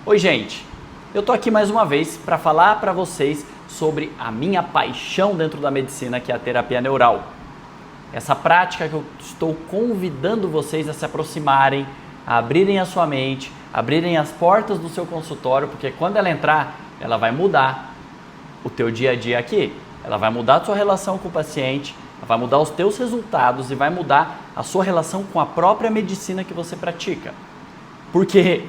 Oi, gente! Eu tô aqui mais uma vez para falar para vocês sobre a minha paixão dentro da medicina, que é a terapia neural. Essa prática que eu estou convidando vocês a se aproximarem, a abrirem a sua mente, abrirem as portas do seu consultório, porque quando ela entrar, ela vai mudar o teu dia a dia aqui. Ela vai mudar a sua relação com o paciente, ela vai mudar os teus resultados e vai mudar a sua relação com a própria medicina que você pratica. Por quê?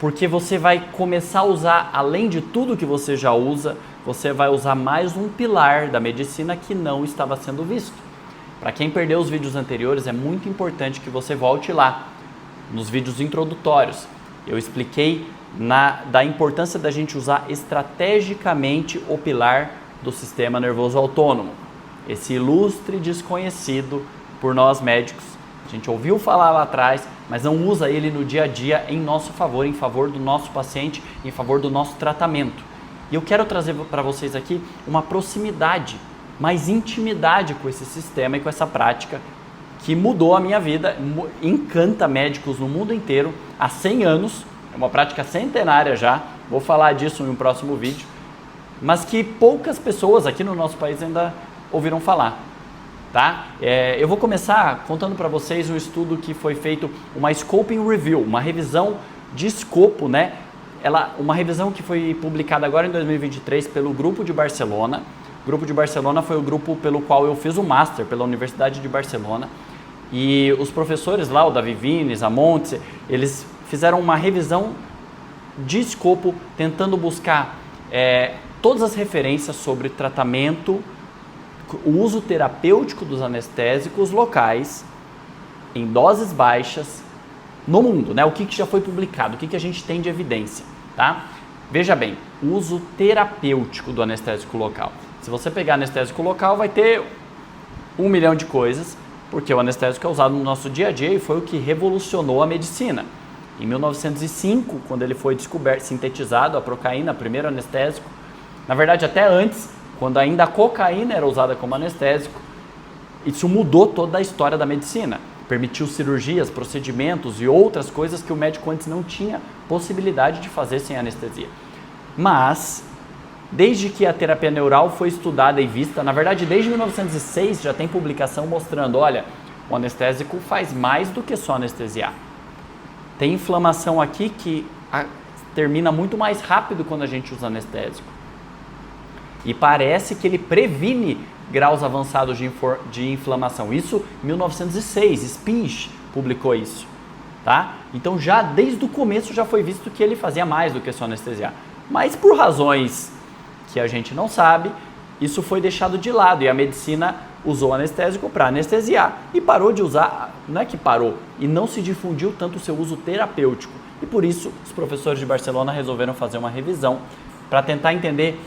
Porque você vai começar a usar, além de tudo que você já usa, você vai usar mais um pilar da medicina que não estava sendo visto. Para quem perdeu os vídeos anteriores, é muito importante que você volte lá, nos vídeos introdutórios. Eu expliquei da importância da gente usar estrategicamente o pilar do sistema nervoso autônomo. Esse ilustre desconhecido por nós médicos. A gente ouviu falar lá atrás, mas não usa ele no dia a dia em nosso favor, em favor do nosso paciente, em favor do nosso tratamento. E eu quero trazer para vocês aqui uma proximidade, mais intimidade com esse sistema e com essa prática que mudou a minha vida, encanta médicos no mundo inteiro há 100 anos, é uma prática centenária já, vou falar disso em um próximo vídeo, mas que poucas pessoas aqui no nosso país ainda ouviram falar. Tá? Eu vou começar contando para vocês um estudo que foi feito, uma Scoping Review, uma revisão de escopo, né? Uma revisão que foi publicada agora em 2023 pelo Grupo de Barcelona. O Grupo de Barcelona foi o grupo pelo qual eu fiz o Master pela Universidade de Barcelona. E os professores lá, o Davi Vines, a Montse, eles fizeram uma revisão de escopo tentando buscar todas as referências sobre tratamento, o uso terapêutico dos anestésicos locais em doses baixas no mundo, né? O que já foi publicado, o que a gente tem de evidência, tá? Veja bem, o uso terapêutico do anestésico local. Se você pegar anestésico local, vai ter 1 milhão de coisas, porque o anestésico é usado no nosso dia a dia e foi o que revolucionou a medicina. Em 1905, quando ele foi sintetizado, a procaína, primeiro anestésico, na verdade até antes, quando ainda a cocaína era usada como anestésico, isso mudou toda a história da medicina. Permitiu cirurgias, procedimentos e outras coisas que o médico antes não tinha possibilidade de fazer sem anestesia. Mas, desde que a terapia neural foi estudada e vista, na verdade desde 1906 já tem publicação mostrando, olha, o anestésico faz mais do que só anestesiar. Tem inflamação aqui que termina muito mais rápido quando a gente usa anestésico. E parece que ele previne graus avançados de inflamação. Isso em 1906, Spinch publicou isso. Tá? Então já desde o começo já foi visto que ele fazia mais do que só anestesiar. Mas por razões que a gente não sabe, isso foi deixado de lado e a medicina usou anestésico para anestesiar. E parou de usar, não é que parou, e não se difundiu tanto o seu uso terapêutico. E por isso os professores de Barcelona resolveram fazer uma revisão para tentar entender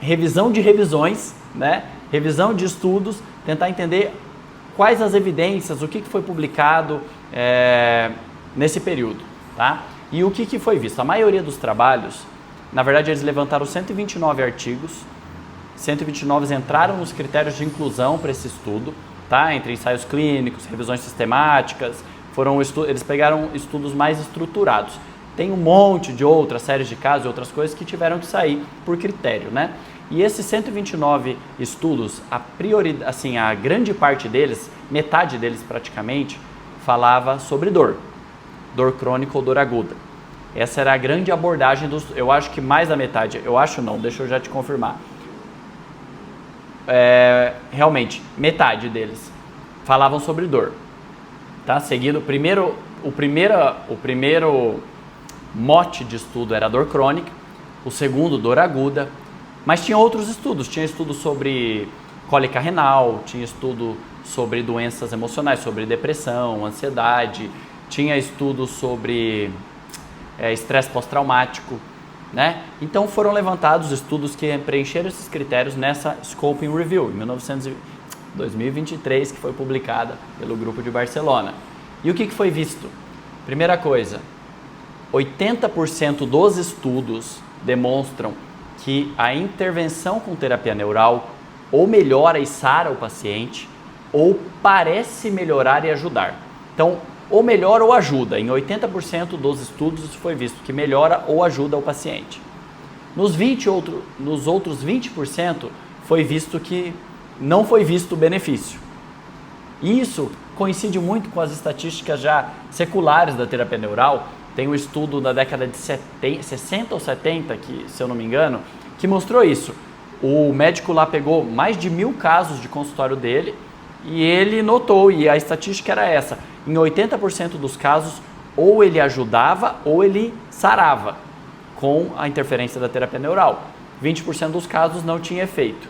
revisão de revisões, né? Revisão de estudos, tentar entender quais as evidências, o que foi publicado nesse período. Tá? E o que foi visto? A maioria dos trabalhos, na verdade eles levantaram 129 artigos, 129 entraram nos critérios de inclusão para esse estudo, tá? Entre ensaios clínicos, revisões sistemáticas, eles pegaram estudos mais estruturados. Tem um monte de outras séries de casos e outras coisas que tiveram que sair por critério, né? E esses 129 estudos, a grande parte deles, metade deles praticamente, falava sobre dor crônica ou dor aguda. Essa era a grande abordagem eu acho que mais da metade, eu acho não, deixa eu já te confirmar. Realmente, metade deles falavam sobre dor. Tá? Seguido, o primeiro mote de estudo era dor crônica, o segundo dor aguda, mas tinha outros estudos, tinha estudo sobre cólica renal, tinha estudo sobre doenças emocionais, sobre depressão, ansiedade, tinha estudo sobre estresse pós-traumático, né? Então foram levantados estudos que preencheram esses critérios nessa Scoping Review, em 2023, que foi publicada pelo Grupo de Barcelona. E o que foi visto? Primeira coisa, 80% dos estudos demonstram que a intervenção com terapia neural ou melhora e sara o paciente, ou parece melhorar e ajudar. Então, ou melhora ou ajuda. Em 80% dos estudos isso foi visto que melhora ou ajuda o paciente. Nos outros 20% foi visto que não foi visto o benefício. Isso coincide muito com as estatísticas já seculares da terapia neural. Tem um estudo da década de 60 ou 70, que, se eu não me engano, que mostrou isso. O médico lá pegou mais de 1000 casos de consultório dele e ele notou, e a estatística era essa, em 80% dos casos ou ele ajudava ou ele sarava com a interferência da terapia neural. 20% dos casos não tinha efeito.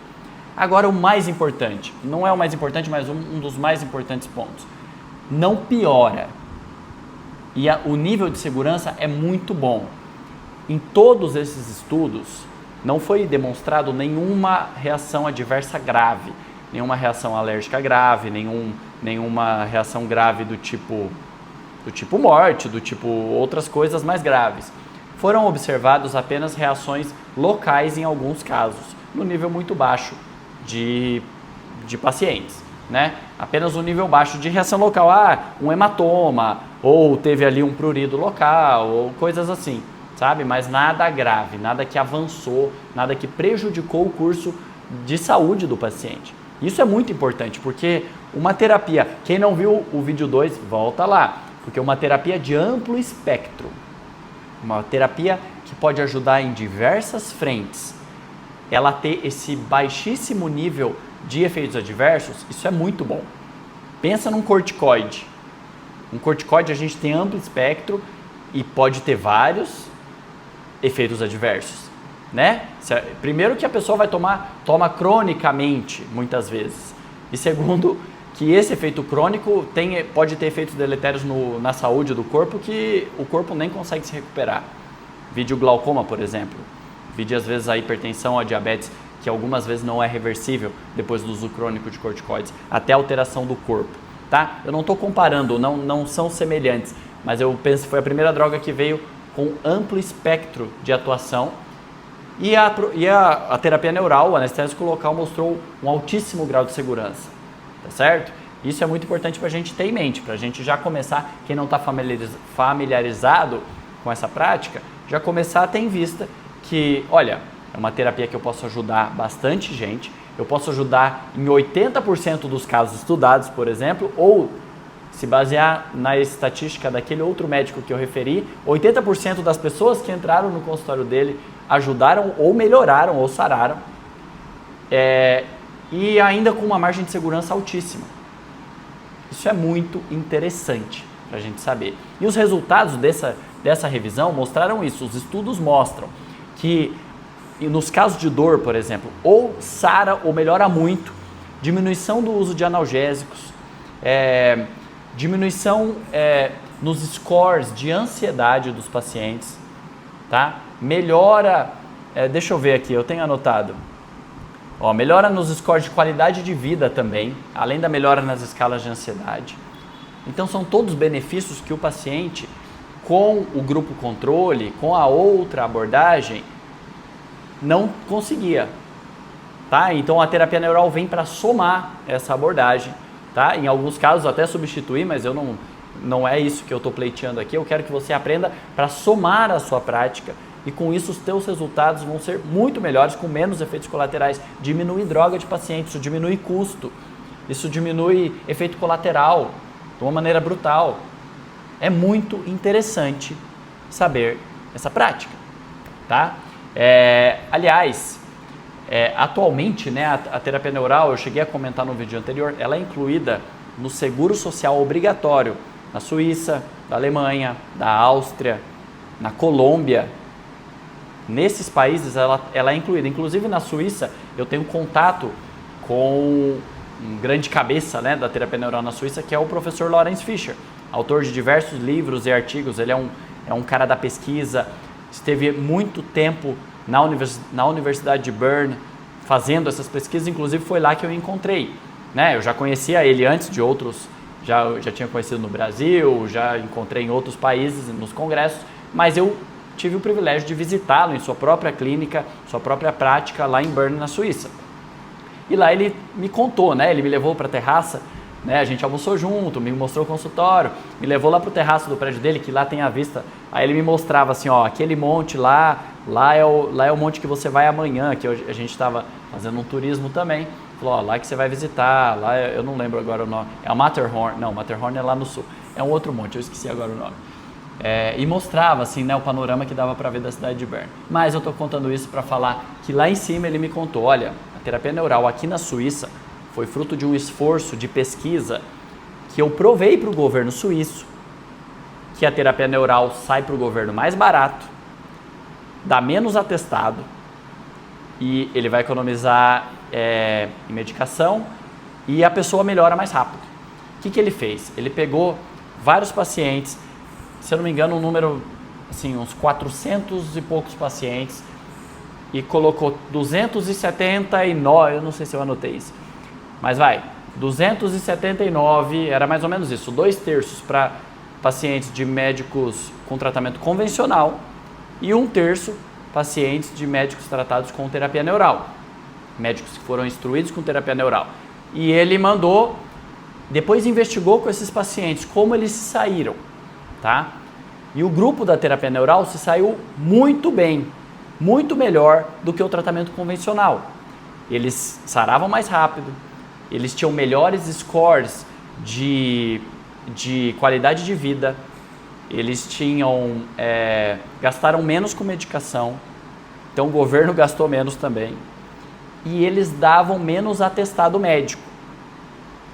Agora o mais importante, não é o mais importante, mas um dos mais importantes pontos, não piora. E o nível de segurança é muito bom. Em todos esses estudos, não foi demonstrado nenhuma reação adversa grave, nenhuma reação alérgica grave, nenhuma reação grave do tipo morte, do tipo outras coisas mais graves. Foram observados apenas reações locais em alguns casos, no nível muito baixo de pacientes, né? Apenas um nível baixo de reação local, um hematoma, ou teve ali um prurido local, ou coisas assim, sabe? Mas nada grave, nada que avançou, nada que prejudicou o curso de saúde do paciente. Isso é muito importante, porque uma terapia, quem não viu o vídeo 2, volta lá, porque uma terapia de amplo espectro, uma terapia que pode ajudar em diversas frentes, ela ter esse baixíssimo nível de efeitos adversos, isso é muito bom. Pensa num corticoide. Um corticoide a gente tem amplo espectro e pode ter vários efeitos adversos, né? Primeiro que a pessoa toma cronicamente, muitas vezes. E segundo, que esse efeito crônico pode ter efeitos deletérios na saúde do corpo que o corpo nem consegue se recuperar. Vide o glaucoma, por exemplo. Vide às vezes a hipertensão, a diabetes, que algumas vezes não é reversível depois do uso crônico de corticoides, até alteração do corpo, tá? Eu não estou comparando, não são semelhantes, mas eu penso que foi a primeira droga que veio com amplo espectro de atuação e a terapia neural, o anestésico local, mostrou um altíssimo grau de segurança, tá certo? Isso é muito importante para a gente ter em mente, para a gente já começar, quem não está familiarizado com essa prática, já começar a ter em vista que, olha, é uma terapia que eu posso ajudar bastante gente, eu posso ajudar em 80% dos casos estudados, por exemplo, ou se basear na estatística daquele outro médico que eu referi, 80% das pessoas que entraram no consultório dele ajudaram ou melhoraram ou sararam, e ainda com uma margem de segurança altíssima. Isso é muito interessante para a gente saber. E os resultados dessa revisão mostraram isso. Os estudos mostram que nos casos de dor, por exemplo, ou sara ou melhora muito, diminuição do uso de analgésicos, diminuição nos scores de ansiedade dos pacientes, tá? Melhora, deixa eu ver aqui, eu tenho anotado, melhora nos scores de qualidade de vida também, além da melhora nas escalas de ansiedade. Então são todos benefícios que o paciente, com o grupo controle, com a outra abordagem, não conseguia, tá? Então a terapia neural vem para somar essa abordagem, tá? Em alguns casos até substituir, mas não é isso que eu estou pleiteando aqui. Eu quero que você aprenda para somar a sua prática e com isso os teus resultados vão ser muito melhores, com menos efeitos colaterais. Diminui droga de paciente, isso diminui custo, isso diminui efeito colateral de uma maneira brutal. É muito interessante saber essa prática, tá? Aliás, atualmente, né, a terapia neural, eu cheguei a comentar no vídeo anterior, ela é incluída no seguro social obrigatório na Suíça, da Alemanha, da Áustria, na Colômbia. Nesses países ela é incluída. Inclusive na Suíça eu tenho contato com um grande cabeça, né, da terapia neural na Suíça, que é o professor Lorenz Fischer, autor de diversos livros e artigos. Ele é um cara da pesquisa, esteve muito tempo na Universidade de Bern fazendo essas pesquisas, inclusive foi lá que eu encontrei, né? Eu já conhecia ele antes de outros, já tinha conhecido no Brasil, já encontrei em outros países, nos congressos, mas eu tive o privilégio de visitá-lo em sua própria clínica, sua própria prática lá em Bern, na Suíça. E lá ele me contou, né? Ele me levou para a terraça né? A gente almoçou junto, me mostrou o consultório, me levou lá pro terraço do prédio dele, que lá tem a vista. Aí ele me mostrava assim, ó, aquele monte lá é o monte que você vai amanhã, que a gente estava fazendo um turismo também. Falou, ó, lá que você vai visitar, lá eu não lembro agora o nome, é o Matterhorn, não, Matterhorn é lá no sul, é um outro monte, eu esqueci agora o nome. E mostrava assim, né, o panorama que dava para ver da cidade de Bern. Mas eu estou contando isso para falar que lá em cima ele me contou, olha, a terapia neural aqui na Suíça foi fruto de um esforço de pesquisa que eu provei para o governo suíço, que a terapia neural sai para o governo mais barato, dá menos atestado e ele vai economizar em medicação e a pessoa melhora mais rápido. O que ele fez? Ele pegou vários pacientes, se eu não me engano um número, assim, uns 400 e poucos pacientes, e colocou 279, eu não sei se eu anotei isso, mas 279, era mais ou menos isso, 2/3 para pacientes de médicos com tratamento convencional e 1/3 pacientes de médicos tratados com terapia neural, médicos que foram instruídos com terapia neural. E ele mandou, depois investigou com esses pacientes como eles se saíram, tá? E o grupo da terapia neural se saiu muito bem, muito melhor do que o tratamento convencional. Eles saravam mais rápido, eles tinham melhores scores de qualidade de vida, eles gastaram menos com medicação, então o governo gastou menos também, e eles davam menos atestado médico.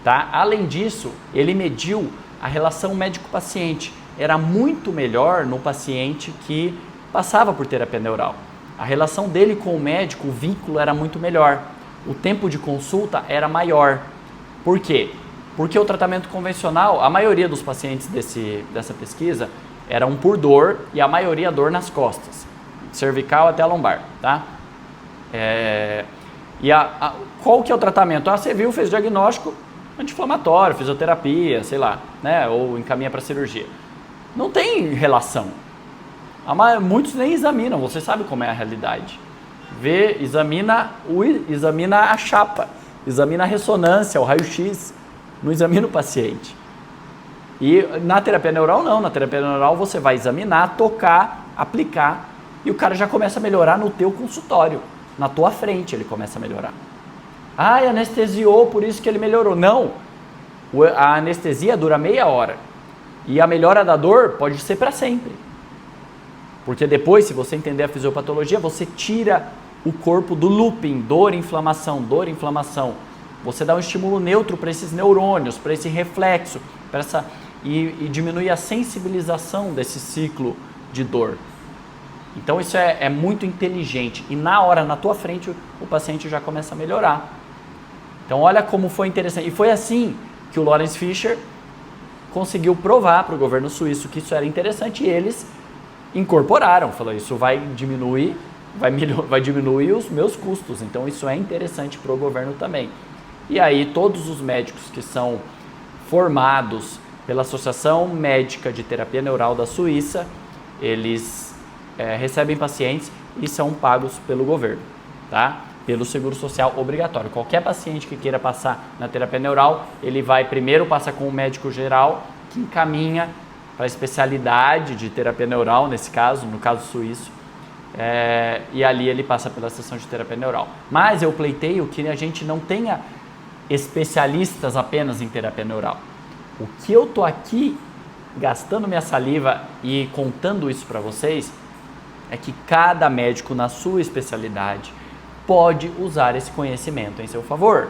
Tá? Além disso, ele mediu a relação médico-paciente, era muito melhor no paciente que passava por terapia neural. A relação dele com o médico, o vínculo era muito melhor, o tempo de consulta era maior. Por quê? Porque o tratamento convencional, a maioria dos pacientes dessa pesquisa eram por dor e a maioria dor nas costas, cervical até a lombar, tá? Qual que é o tratamento? Você viu, fez diagnóstico anti-inflamatório, fisioterapia, sei lá, né? Ou encaminha para cirurgia. Não tem relação. Muitos nem examinam, você sabe como é a realidade. Examina a chapa, examina a ressonância, o raio-x, não examina o paciente. E na terapia neural não, na terapia neural você vai examinar, tocar, aplicar e o cara já começa a melhorar no teu consultório, na tua frente ele começa a melhorar. Anestesiou, por isso que ele melhorou. Não, a anestesia dura meia hora e a melhora da dor pode ser para sempre. Porque depois, se você entender a fisiopatologia, você tira o corpo do looping, dor, inflamação, Você dá um estímulo neutro para esses neurônios, para esse reflexo, e diminui a sensibilização desse ciclo de dor. Então isso é muito inteligente e na hora, na tua frente, o paciente já começa a melhorar. Então olha como foi interessante. E foi assim que o Lorenz Fischer conseguiu provar para o governo suíço que isso era interessante e eles incorporaram. Falou, isso vai diminuir os meus custos, então isso é interessante para o governo também. E aí todos os médicos que são formados pela Associação Médica de Terapia Neural da Suíça, eles recebem pacientes e são pagos pelo governo, tá? Pelo seguro social obrigatório. Qualquer paciente que queira passar na terapia neural, ele vai primeiro passar com um médico geral que encaminha para a especialidade de terapia neural, no caso suíço, e ali ele passa pela sessão de terapia neural. Mas eu pleiteio que a gente não tenha especialistas apenas em terapia neural. O que eu tô aqui gastando minha saliva e contando isso para vocês é que cada médico na sua especialidade pode usar esse conhecimento em seu favor.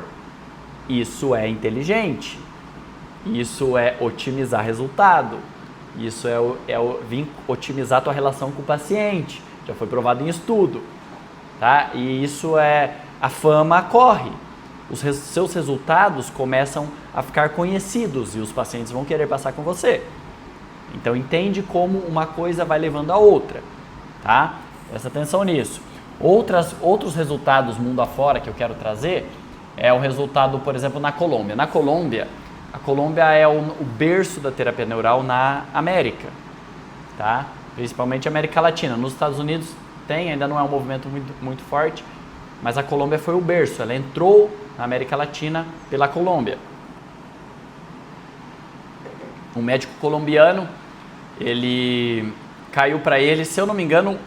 Isso é inteligente, isso é otimizar resultado, isso é otimizar a tua relação com o paciente, já foi provado em estudo, tá? E isso a fama corre, os seus resultados começam a ficar conhecidos e os pacientes vão querer passar com você. Então entende como uma coisa vai levando a outra, tá? Presta atenção nisso. Outros resultados mundo afora que eu quero trazer é o resultado, por exemplo, na Colômbia. Na Colômbia, a Colômbia é o berço da terapia neural na América, tá? Principalmente América Latina. Nos Estados Unidos ainda não é um movimento muito forte, mas a Colômbia foi o berço, ela entrou na América Latina pela Colômbia. Um médico colombiano, ele caiu para ele, se eu não me engano,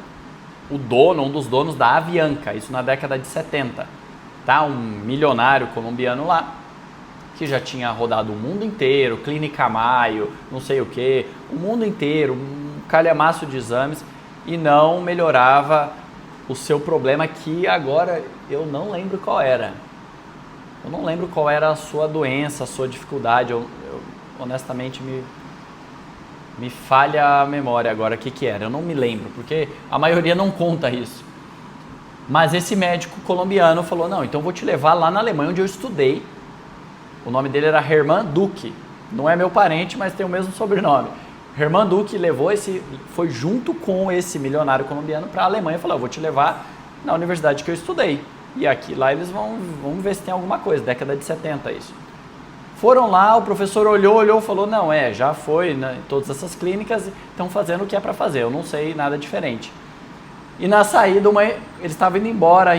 um dos donos da Avianca, isso na década de 70, tá? Um milionário colombiano lá, que já tinha rodado o mundo inteiro, Clínica Mayo, não sei o que, o mundo inteiro, um calhamaço de exames, e não melhorava o seu problema, que agora eu não lembro qual era. Eu não lembro qual era a sua doença, a sua dificuldade, eu honestamente me falha a memória agora o que era, eu não me lembro, porque a maioria não conta isso. Mas esse médico colombiano falou, não, então eu vou te levar lá na Alemanha, onde eu estudei. O nome dele era Hermann Duque, não é meu parente, mas tem o mesmo sobrenome. Hermann Duque foi junto com esse milionário colombiano para a Alemanha e falou, eu vou te levar na universidade que eu estudei. E lá eles vamos ver se tem alguma coisa, década de 70 isso. Foram lá, o professor olhou e falou, não, já foi, né, todas essas clínicas estão fazendo o que é para fazer, eu não sei nada diferente. E na saída, eles estavam indo embora,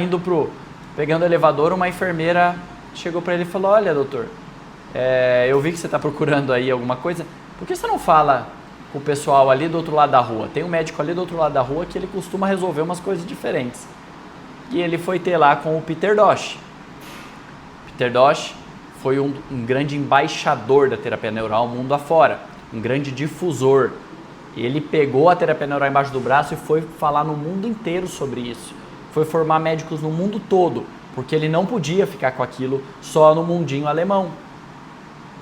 pegando o elevador, uma enfermeira chegou para ele e falou, olha, doutor, eu vi que você está procurando aí alguma coisa, por que você não fala com o pessoal ali do outro lado da rua? Tem um médico ali do outro lado da rua que ele costuma resolver umas coisas diferentes. E ele foi ter lá com o Peter Dosch. Peter Dosch foi um grande embaixador da terapia neural mundo afora, um grande difusor. Ele pegou a terapia neural embaixo do braço e foi falar no mundo inteiro sobre isso. Foi formar médicos no mundo todo, porque ele não podia ficar com aquilo só no mundinho alemão.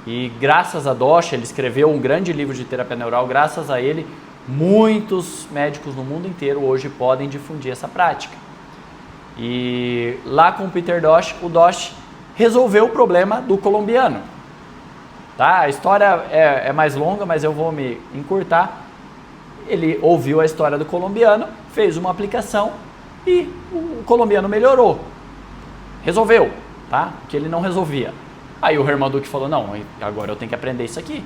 E graças a Dosch, ele escreveu um grande livro de terapia neural, graças a ele, muitos médicos no mundo inteiro hoje podem difundir essa prática. E lá com o Peter Dosch, o Dosch resolveu o problema do colombiano. Tá? A história é mais longa, mas eu vou me encurtar. Ele ouviu a história do colombiano, fez uma aplicação e o colombiano melhorou. Resolveu, tá? Que ele não resolvia. Aí o Hermann Duque falou, não, agora eu tenho que aprender isso aqui.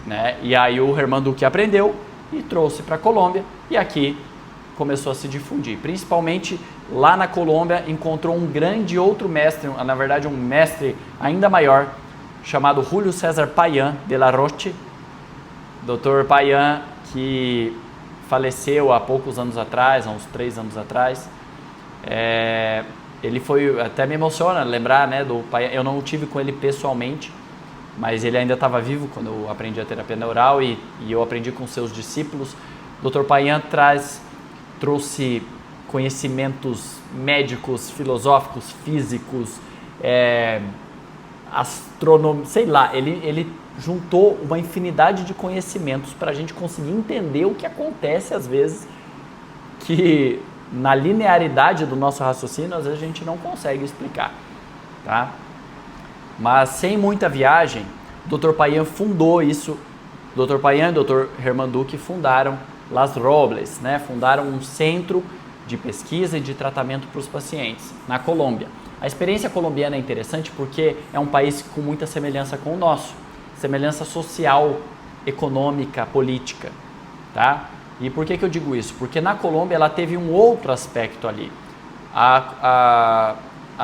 Né? E aí o Hermann Duque aprendeu e trouxe para a Colômbia, e aqui começou a se difundir. Principalmente lá na Colômbia encontrou um grande outro mestre, na verdade um mestre ainda maior, chamado Julio César Payan de la Roche. Dr. Payan, que faleceu há poucos anos atrás, há uns 3 anos atrás. Ele foi, até me emociona lembrar, né, do Payan. Eu não tive com ele pessoalmente, mas ele ainda estava vivo quando eu aprendi a terapia neural e eu aprendi com seus discípulos. Dr. Payan trouxe conhecimentos médicos, filosóficos, físicos, astronomia, sei lá, ele juntou uma infinidade de conhecimentos para a gente conseguir entender o que acontece às vezes, que na linearidade do nosso raciocínio às vezes a gente não consegue explicar, tá? Mas sem muita viagem, o Dr. Payan fundou isso. Dr. Payan e Dr. Hermann Duque fundaram Las Robles, né? Fundaram um centro de pesquisa e de tratamento para os pacientes na Colômbia. A experiência colombiana é interessante porque é um país com muita semelhança com o nosso, semelhança social, econômica, política, tá? E por que eu digo isso? Porque na Colômbia ela teve um outro aspecto ali. A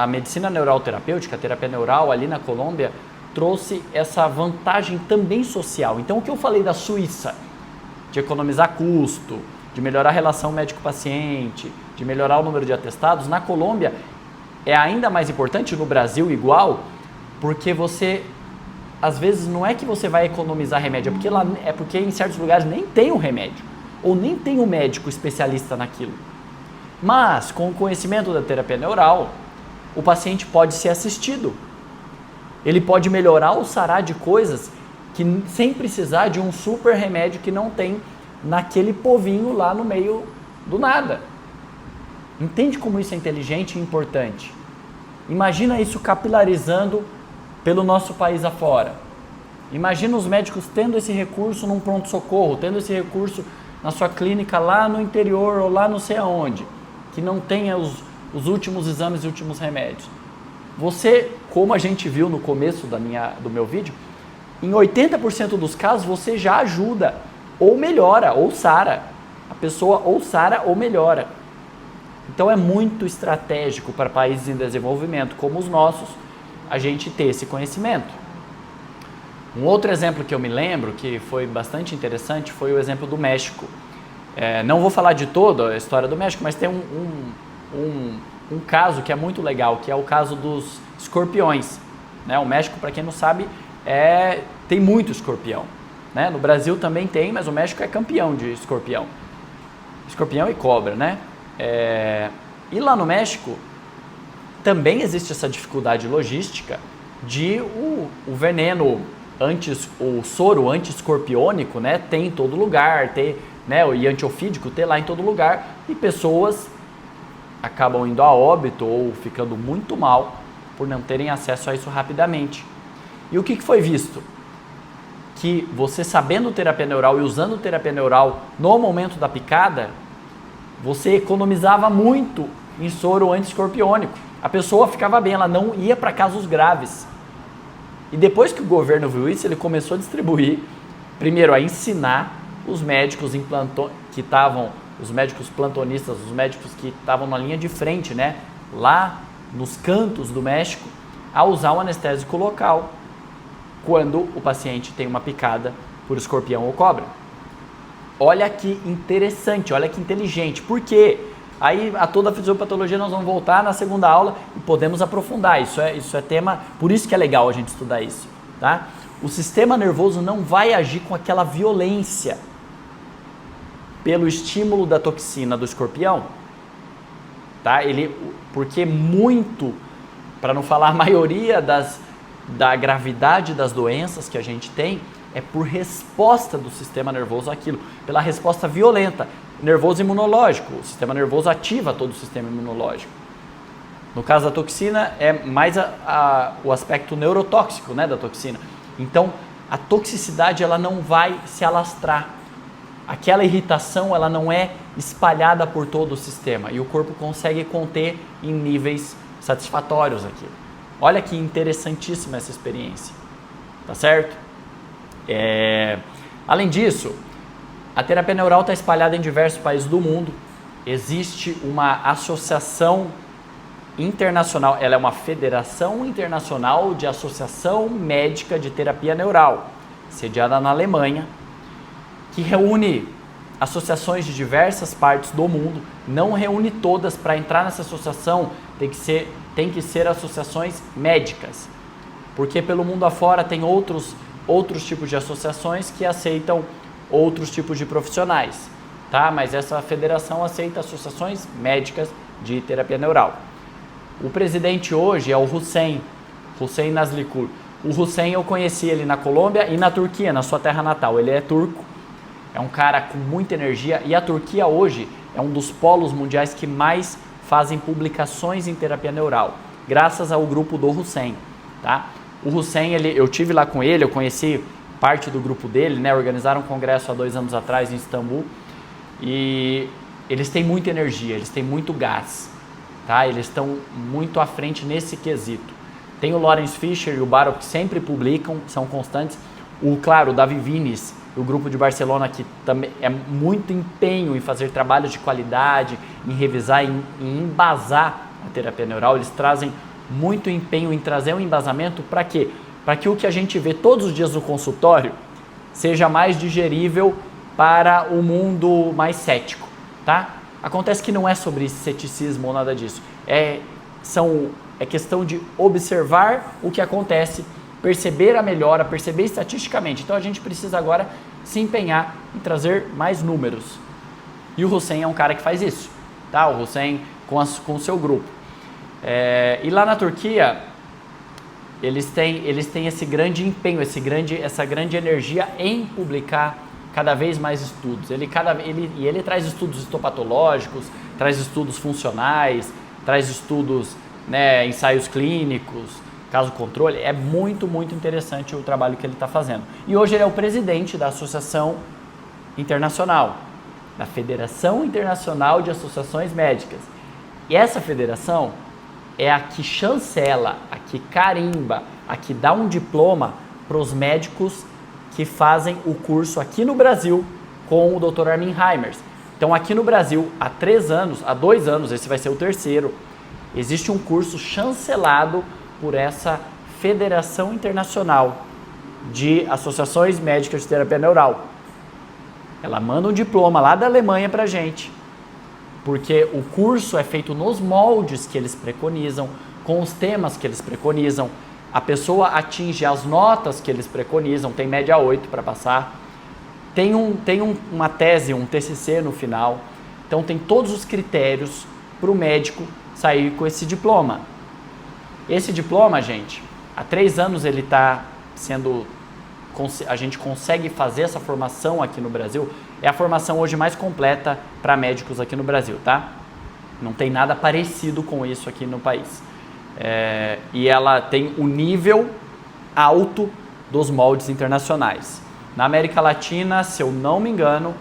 medicina neural terapêutica, a terapia neural ali na Colômbia, trouxe essa vantagem também social. Então o que eu falei da Suíça, de economizar custo, de melhorar a relação médico-paciente, de melhorar o número de atestados, na Colômbia é ainda mais importante, no Brasil igual, porque você, às vezes, não é que você vai economizar remédio, é porque em certos lugares nem tem o remédio, ou nem tem um médico especialista naquilo. Mas, com o conhecimento da terapia neural, o paciente pode ser assistido. Ele pode melhorar ou sarar de coisas que, sem precisar de um super remédio que não tem naquele povinho lá no meio do nada. Entende como isso é inteligente e importante? Imagina isso capilarizando pelo nosso país afora. Imagina os médicos tendo esse recurso num pronto-socorro, tendo esse recurso na sua clínica lá no interior ou lá não sei aonde, que não tenha os últimos exames e últimos remédios. Você, como a gente viu no começo do meu vídeo, em 80% dos casos você já ajuda, ou melhora, ou sara. A pessoa ou sara ou melhora. Então é muito estratégico para países em desenvolvimento como os nossos, a gente ter esse conhecimento. Um outro exemplo que eu me lembro, que foi bastante interessante, foi o exemplo do México. Não vou falar de toda a história do México, mas tem um caso que é muito legal, que é o caso dos escorpiões. Né? O México, para quem não sabe, tem muito escorpião. Né? No Brasil também tem, mas o México é campeão de escorpião. Escorpião e cobra, né? E lá no México também existe essa dificuldade logística de o veneno o soro anti-escorpiônico, né, tem em todo lugar, e antiofídico tem lá em todo lugar, e pessoas acabam indo a óbito ou ficando muito mal por não terem acesso a isso rapidamente. E o que foi visto? Que você sabendo terapia neural e usando terapia neural no momento da picada, você economizava muito em soro anti-escorpiônico. A pessoa ficava bem, ela não ia para casos graves. E depois que o governo viu isso, ele começou a distribuir, primeiro a ensinar os médicos os médicos plantonistas, os médicos que estavam na linha de frente, né, lá nos cantos do México, a usar o anestésico local quando o paciente tem uma picada por escorpião ou cobra. Olha que interessante, olha que inteligente. Por quê? Aí a toda a fisiopatologia nós vamos voltar na segunda aula e podemos aprofundar. Isso é tema, por isso que é legal a gente estudar isso, tá? O sistema nervoso não vai agir com aquela violência pelo estímulo da toxina do escorpião, tá? Porque para não falar a maioria da gravidade das doenças que a gente tem, é por resposta do sistema nervoso àquilo, pela resposta violenta. Nervoso imunológico, o sistema nervoso ativa todo o sistema imunológico. No caso da toxina, é mais o aspecto neurotóxico, né, da toxina. Então, a toxicidade ela não vai se alastrar. Aquela irritação ela não é espalhada por todo o sistema e o corpo consegue conter em níveis satisfatórios aquilo. Olha que interessantíssima essa experiência, tá certo? Além disso, a terapia neural está espalhada em diversos países do mundo. Existe uma associação internacional, ela é uma federação internacional de associação médica de terapia neural, sediada na Alemanha, que reúne associações de diversas partes do mundo. Não reúne todas, para entrar nessa associação tem que ser associações médicas, porque pelo mundo afora tem outros tipos de associações que aceitam outros tipos de profissionais, tá? Mas essa federação aceita associações médicas de terapia neural. O presidente hoje é o Hussein Nazlicur. O Hussein eu conheci ele na Colômbia e na Turquia, na sua terra natal. Ele é turco, é um cara com muita energia e a Turquia hoje é um dos polos mundiais que mais fazem publicações em terapia neural, graças ao grupo do Hussein, tá? O Hussein, eu tive lá com ele, eu conheci parte do grupo dele, né? Organizaram um congresso há 2 anos atrás em Istambul e eles têm muita energia, eles têm muito gás, tá? Eles estão muito à frente nesse quesito. Tem o Lawrence Fisher e o Barrow que sempre publicam, são constantes. O Davi Vinis, o grupo de Barcelona, que também é muito empenho em fazer trabalhos de qualidade, em revisar, em embasar a terapia neural. Eles trazem muito empenho em trazer um embasamento para quê? Para que o que a gente vê todos os dias no consultório seja mais digerível para o mundo mais cético, tá? Acontece que não é sobre ceticismo ou nada disso. É questão de observar o que acontece, perceber a melhora, perceber estatisticamente. Então a gente precisa agora se empenhar em trazer mais números. E o Hussein é um cara que faz isso, tá? O Hussein com o seu grupo. E lá na Turquia, eles têm esse grande empenho, essa grande energia em publicar cada vez mais estudos. Ele traz estudos histopatológicos, traz estudos funcionais, traz estudos, né, ensaios clínicos, caso controle. É muito, muito interessante o trabalho que ele está fazendo. E hoje ele é o presidente da Associação Internacional, da Federação Internacional de Associações Médicas. E essa federação é a que chancela, a que carimba, a que dá um diploma para os médicos que fazem o curso aqui no Brasil com o Dr. Armin Reimers. Então aqui no Brasil, há 2 anos, esse vai ser o 3º, existe um curso chancelado por essa Federação Internacional de associações médicas de terapia neural. Ela manda um diploma lá da Alemanha pra gente, porque o curso é feito nos moldes que eles preconizam, com os temas que eles preconizam, a pessoa atinge as notas que eles preconizam, tem média 8 para passar, tem uma tese, um TCC no final, então tem todos os critérios para o médico sair com esse diploma. Esse diploma, gente, há 3 anos ele está sendo... A gente consegue fazer essa formação aqui no Brasil, é a formação hoje mais completa para médicos aqui no Brasil, tá? Não tem nada parecido com isso aqui no país. E ela tem o nível alto dos moldes internacionais. Na América Latina, se eu não me engano,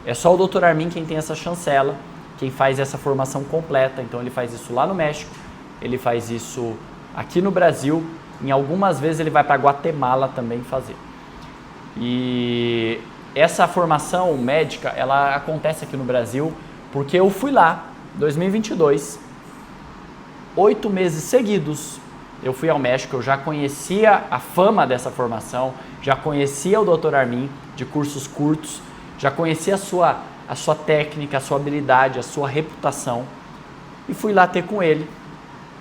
é só o Dr. Armin quem tem essa chancela, quem faz essa formação completa. Então ele faz isso lá no México, ele faz isso aqui no Brasil, em algumas vezes ele vai para Guatemala também fazer. E essa formação médica, ela acontece aqui no Brasil porque eu fui lá, 2022, 8 meses seguidos, eu fui ao México, eu já conhecia a fama dessa formação, já conhecia o Dr. Armin de cursos curtos, já conhecia a sua técnica, a sua habilidade, a sua reputação, e fui lá ter com ele,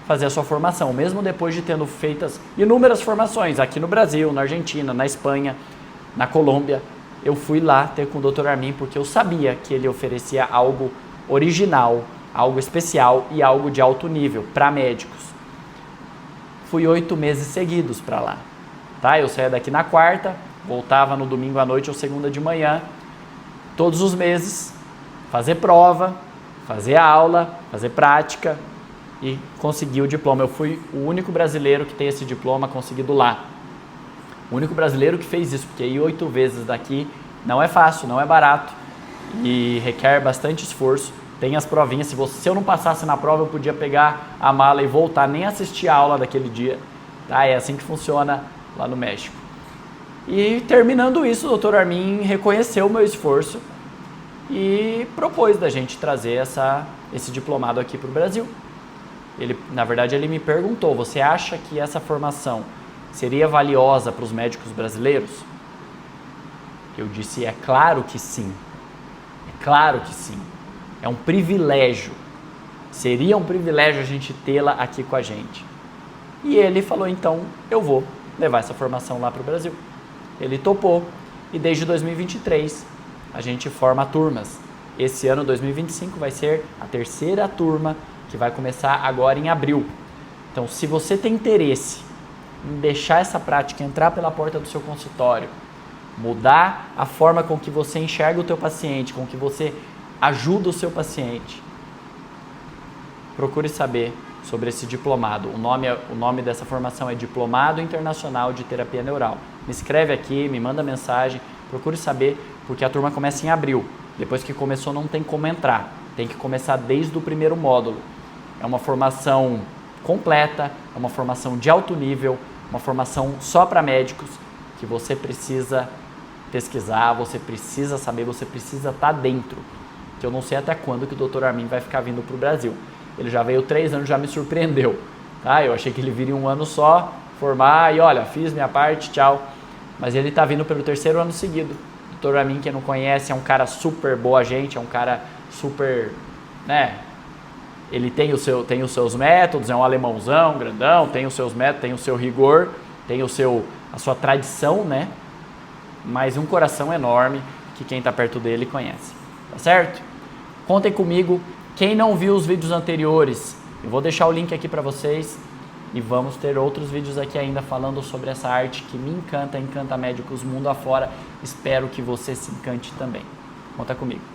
fazer a sua formação, mesmo depois de tendo feitas inúmeras formações aqui no Brasil, na Argentina, na Espanha, na Colômbia. Eu fui lá ter com o Dr. Armin porque eu sabia que ele oferecia algo original, algo especial e algo de alto nível para médicos. Fui 8 meses seguidos para lá, tá? Eu saía daqui na quarta, voltava no domingo à noite ou segunda de manhã, todos os meses, fazer prova, fazer aula, fazer prática e consegui o diploma. Eu fui o único brasileiro que tem esse diploma conseguido lá. O único brasileiro que fez isso, porque ir 8 vezes daqui não é fácil, não é barato e requer bastante esforço. Tem as provinhas, se eu não passasse na prova eu podia pegar a mala e voltar, nem assistir a aula daquele dia, tá? É assim que funciona lá no México. E terminando isso, o Dr. Armin reconheceu o meu esforço e propôs da gente trazer esse diplomado aqui para o Brasil. Na verdade, ele me perguntou, você acha que essa formação seria valiosa para os médicos brasileiros? Eu disse, é claro que sim. É claro que sim. É um privilégio. Seria um privilégio a gente tê-la aqui com a gente. E ele falou, então, eu vou levar essa formação lá para o Brasil. Ele topou e desde 2023 a gente forma turmas. Esse ano, 2025, vai ser a 3ª turma que vai começar agora em abril. Então, se você tem interesse em deixar essa prática entrar pela porta do seu consultório, mudar a forma com que você enxerga o teu paciente, com que você ajuda o seu paciente, procure saber sobre esse diplomado. O nome dessa formação é Diplomado Internacional de Terapia Neural. Me escreve aqui, me manda mensagem, procure saber, porque a turma começa em abril. Depois que começou não tem como entrar, tem que começar desde o primeiro módulo. É uma formação completa, é uma formação de alto nível, uma formação só para médicos, que você precisa pesquisar, você precisa saber, você precisa estar dentro. Que eu não sei até quando que o Dr. Armin vai ficar vindo para o Brasil. Ele já veio 3 anos, já me surpreendeu. Tá? Eu achei que ele viria um ano só, formar e olha, fiz minha parte, tchau. Mas ele está vindo pelo 3º ano seguido. O Dr. Armin, quem não conhece, é um cara super boa gente, é um cara super, né? Ele tem os seus métodos, é um alemãozão, grandão, tem os seus métodos, tem o seu rigor, tem a sua tradição, né? Mas um coração enorme que quem está perto dele conhece. Tá certo? Contem comigo. Quem não viu os vídeos anteriores, eu vou deixar o link aqui para vocês e vamos ter outros vídeos aqui ainda falando sobre essa arte que me encanta, encanta médicos mundo afora. Espero que você se encante também. Conta comigo.